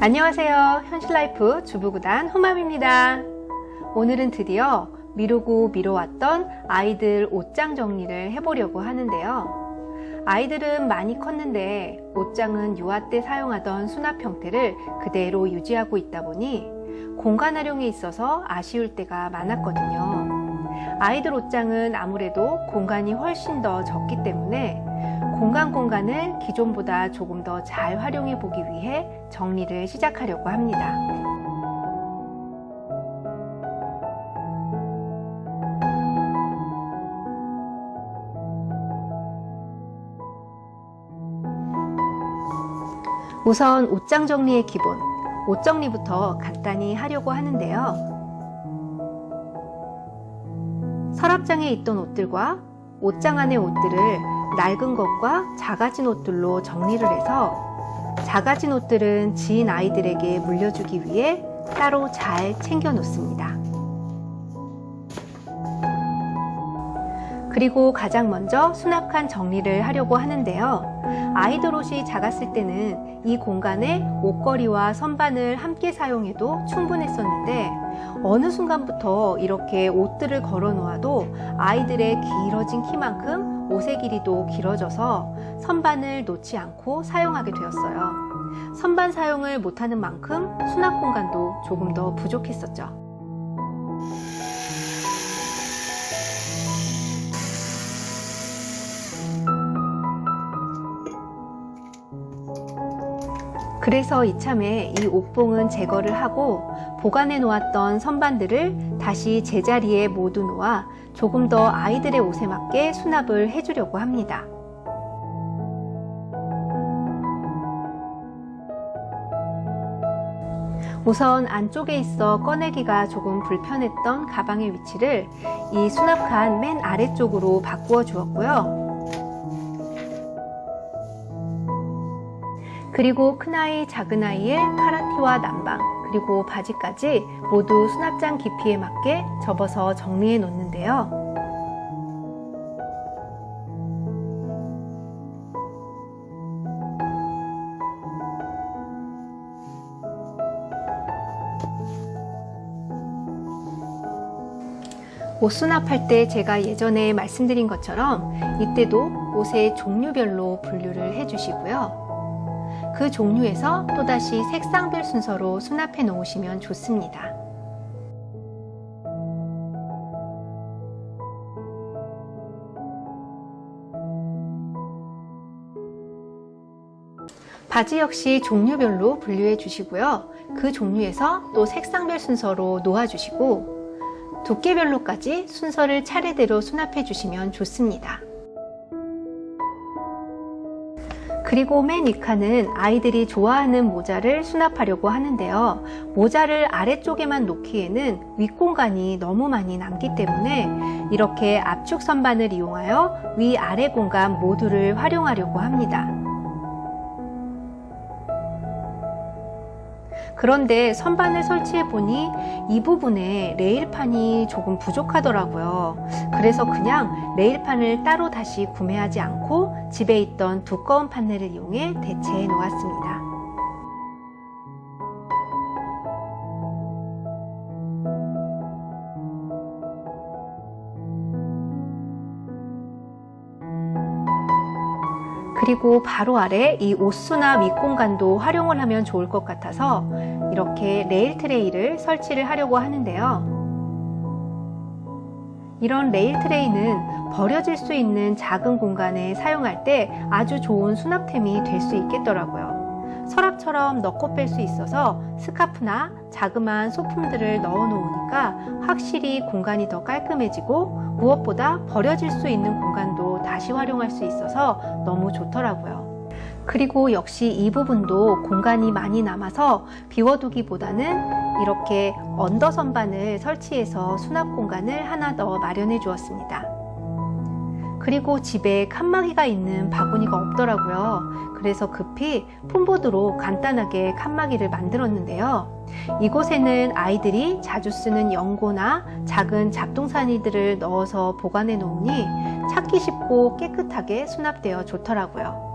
안녕하세요. 현실라이프 주부구단 후맘입니다. 오늘은 드디어 미루고 미뤄왔던 아이들 옷장 정리를 해보려고 하는데요. 아이들은 많이 컸는데 옷장은 유아 때 사용하던 수납 형태를 그대로 유지하고 있다 보니 공간 활용에 있어서 아쉬울 때가 많았거든요. 아이들 옷장은 아무래도 공간이 훨씬 더 적기 때문에 공간을 기존보다 조금 더 잘 활용해 보기 위해 정리를 시작하려고 합니다. 우선 옷장 정리의 기본, 옷 정리부터 간단히 하려고 하는데요. 서랍장에 있던 옷들과 옷장 안의 옷들을 낡은 것과 작아진 옷들로 정리를 해서 작아진 옷들은 지인 아이들에게 물려주기 위해 따로 잘 챙겨 놓습니다. 그리고 가장 먼저 수납칸 정리를 하려고 하는데요. 아이들 옷이 작았을 때는 이 공간에 옷걸이와 선반을 함께 사용해도 충분했었는데 어느 순간부터 이렇게 옷들을 걸어 놓아도 아이들의 길어진 키만큼 옷의 길이도 길어져서 선반을 놓지 않고 사용하게 되었어요. 선반 사용을 못하는 만큼 수납 공간도 조금 더 부족했었죠. 그래서 이참에 이 옷봉은 제거를 하고 보관해 놓았던 선반들을 다시 제자리에 모두 놓아 조금 더 아이들의 옷에 맞게 수납을 해주려고 합니다. 우선 안쪽에 있어 꺼내기가 조금 불편했던 가방의 위치를 이 수납칸 맨 아래쪽으로 바꾸어 주었고요. 그리고 큰아이, 작은아이의 카라티와 남방, 그리고 바지까지 모두 수납장 깊이에 맞게 접어서 정리해 놓는데요. 옷 수납할 때 제가 예전에 말씀드린 것처럼 이때도 옷의 종류별로 분류를 해주시고요. 그 종류에서 또다시 색상별 순서로 수납해 놓으시면 좋습니다. 바지 역시 종류별로 분류해 주시고요. 그 종류에서 또 색상별 순서로 놓아 주시고 두께별로까지 순서를 차례대로 수납해 주시면 좋습니다. 그리고 맨 윗칸은 아이들이 좋아하는 모자를 수납하려고 하는데요. 모자를 아래쪽에만 놓기에는 윗공간이 너무 많이 남기 때문에 이렇게 압축 선반을 이용하여 위아래 공간 모두를 활용하려고 합니다. 그런데 선반을 설치해 보니 이 부분에 레일판이 조금 부족하더라고요. 그래서 그냥 레일판을 따로 다시 구매하지 않고 집에 있던 두꺼운 판넬을 이용해 대체해 놓았습니다. 그리고 바로 아래 이 옷수납 윗공간도 활용을 하면 좋을 것 같아서 이렇게 레일 트레이를 설치를 하려고 하는데요. 이런 레일 트레이는 버려질 수 있는 작은 공간에 사용할 때 아주 좋은 수납템이 될 수 있겠더라고요. 서랍처럼 넣고 뺄 수 있어서 스카프나 자그마한 소품들을 넣어 놓으니까 확실히 공간이 더 깔끔해지고 무엇보다 버려질 수 있는 공간도 다시 활용할 수 있어서 너무 좋더라고요. 그리고 역시 이 부분도 공간이 많이 남아서 비워두기보다는 이렇게 언더 선반을 설치해서 수납 공간을 하나 더 마련해 주었습니다. 그리고 집에 칸막이가 있는 바구니가 없더라고요. 그래서 급히 폼보드로 간단하게 칸막이를 만들었는데요. 이곳에는 아이들이 자주 쓰는 연고나 작은 잡동사니들을 넣어서 보관해 놓으니 찾기 쉽고 깨끗하게 수납되어 좋더라고요.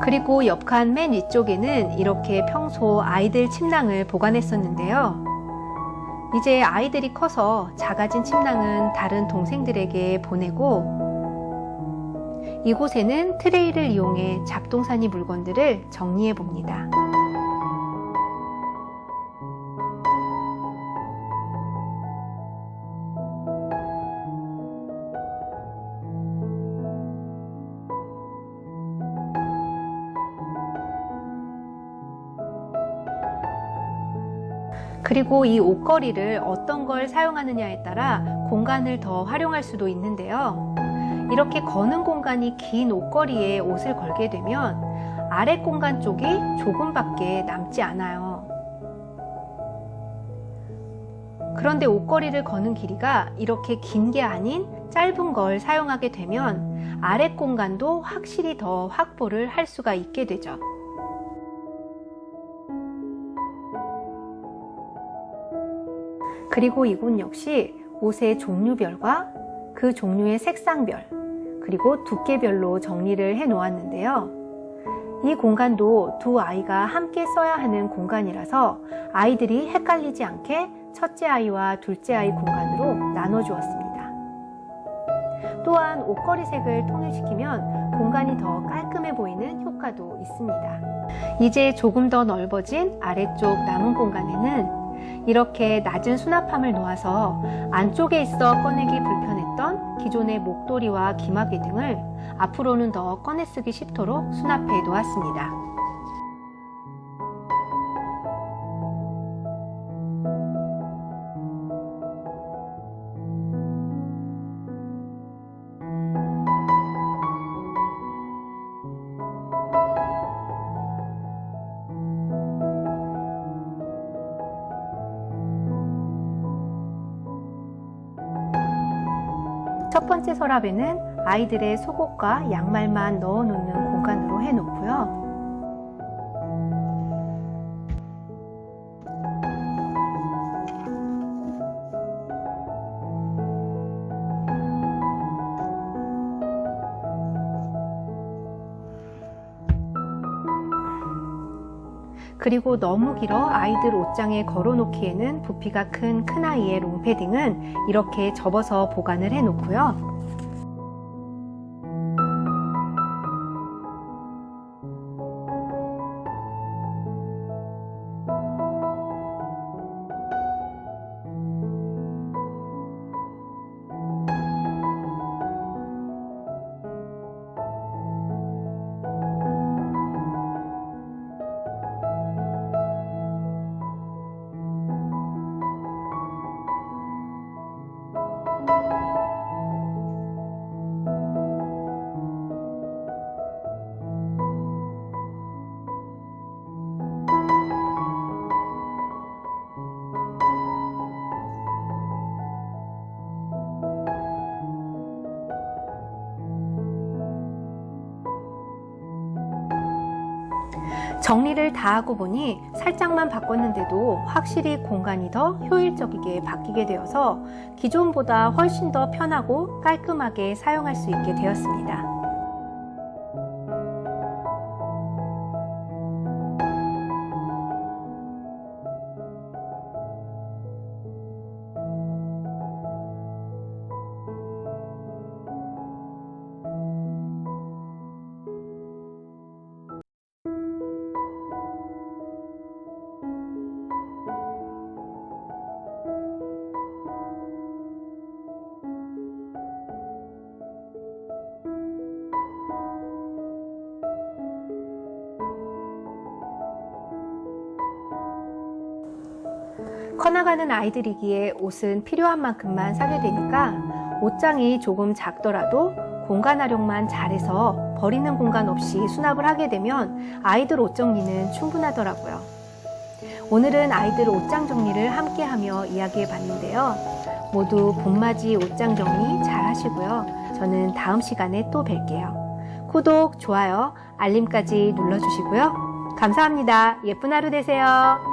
그리고 옆칸 맨 위쪽에는 이렇게 평소 아이들 침낭을 보관했었는데요. 이제 아이들이 커서 작아진 침낭은 다른 동생들에게 보내고, 이곳에는 트레이를 이용해 잡동사니 물건들을 정리해 봅니다. 그리고 이 옷걸이를 어떤 걸 사용하느냐에 따라 공간을 더 활용할 수도 있는데요. 이렇게 거는 공간이 긴 옷걸이에 옷을 걸게 되면 아래 공간 쪽이 조금밖에 남지 않아요. 그런데 옷걸이를 거는 길이가 이렇게 긴 게 아닌 짧은 걸 사용하게 되면 아래 공간도 확실히 더 확보를 할 수가 있게 되죠. 그리고 이곳 역시 옷의 종류별과 그 종류의 색상별, 그리고 두께별로 정리를 해 놓았는데요. 이 공간도 두 아이가 함께 써야 하는 공간이라서 아이들이 헷갈리지 않게 첫째 아이와 둘째 아이 공간으로 나눠 주었습니다. 또한 옷걸이 색을 통일시키면 공간이 더 깔끔해 보이는 효과도 있습니다. 이제 조금 더 넓어진 아래쪽 남은 공간에는 이렇게 낮은 수납함을 놓아서 안쪽에 있어 꺼내기 불편했던 기존의 목도리와 기마개 등을 앞으로는 더 꺼내 쓰기 쉽도록 수납해 놓았습니다. 첫 번째 서랍에는 아이들의 속옷과 양말만 넣어 놓는 공간으로 해 놓고요. 그리고 너무 길어 아이들 옷장에 걸어놓기에는 부피가 큰 큰아이의 롱패딩은 이렇게 접어서 보관을 해 놓고요. 정리를 다 하고 보니 살짝만 바꿨는데도 확실히 공간이 더 효율적이게 바뀌게 되어서 기존보다 훨씬 더 편하고 깔끔하게 사용할 수 있게 되었습니다. 커나가는 아이들이기에 옷은 필요한 만큼만 사게 되니까 옷장이 조금 작더라도 공간 활용만 잘해서 버리는 공간 없이 수납을 하게 되면 아이들 옷 정리는 충분하더라고요. 오늘은 아이들 옷장 정리를 함께 하며 이야기해 봤는데요. 모두 봄맞이 옷장 정리 잘 하시고요. 저는 다음 시간에 또 뵐게요. 구독, 좋아요, 알림까지 눌러주시고요. 감사합니다. 예쁜 하루 되세요.